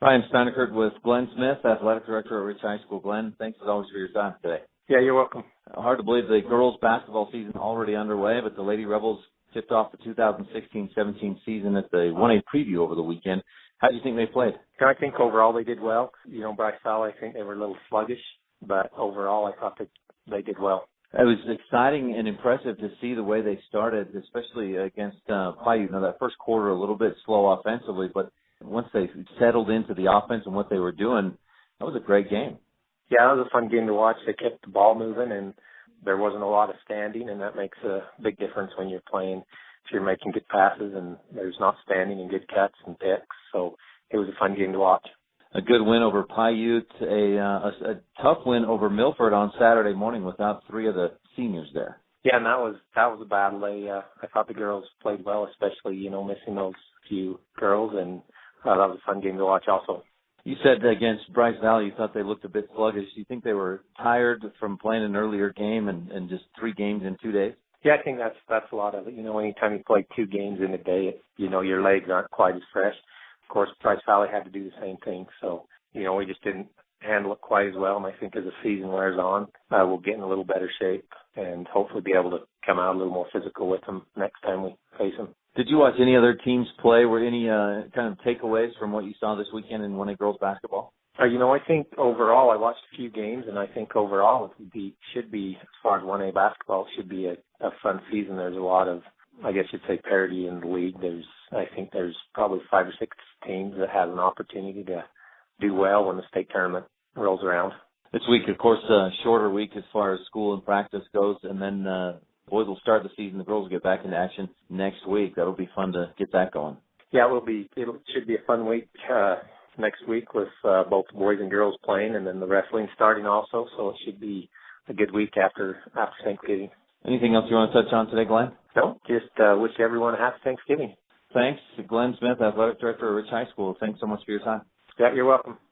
Hi, I'm Steinerkert with Glenn Smith, Athletic Director at Rich High School. Glenn, thanks as always for your time today. Yeah, you're welcome. Hard to believe the girls' basketball season already underway, but the Lady Rebels tipped off the 2016-17 season at the 1A preview over the weekend. How do you think they played? I think overall they did well. Bryce Valley, I think they were a little sluggish, but overall I thought that they did well. It was exciting and impressive to see the way they started, especially against Paiute. Now, that first quarter a little bit slow offensively, but once they settled into the offense and what they were doing, that was a great game. Yeah, it was a fun game to watch. They kept the ball moving, and there wasn't a lot of standing, and that makes a big difference when you're playing. If you're making good passes and there's not standing and good cuts and picks, so it was a fun game to watch. A good win over Paiute, a tough win over Milford on Saturday morning without three of the seniors there. Yeah, and that was a battle. I thought the girls played well, especially missing those few girls, and that was a fun game to watch also. You said against Bryce Valley you thought they looked a bit sluggish. Do you think they were tired from playing an earlier game and just 3 games in 2 days? Yeah, I think that's a lot of it. Anytime you play 2 games in a day, your legs aren't quite as fresh. Of course, Bryce Valley had to do the same thing, so we just didn't handle it quite as well. And I think as the season wears on, we'll get in a little better shape and hopefully be able to come out a little more physical with them next time we face them. Did you watch any other teams play? Were any kind of takeaways from what you saw this weekend in 1A girls basketball? I think overall, I watched a few games, and I think overall it should be, as far as 1A basketball, it should be a fun season. There's a lot of, I guess you'd say, parity in the league. I think there's probably 5 or 6 teams that have an opportunity to do well when the state tournament rolls around. This week, of course, a shorter week as far as school and practice goes, and then boys will start the season. The girls will get back into action next week. That'll be fun to get that going. Yeah, it should be a fun week next week with both boys and girls playing, and then the wrestling starting also. So it should be a good week after Thanksgiving. Anything else you want to touch on today, Glenn? No, just wish everyone a happy Thanksgiving. Thanks. Glenn Smith, Athletic Director of Rich High School. Thanks so much for your time. Yeah, you're welcome.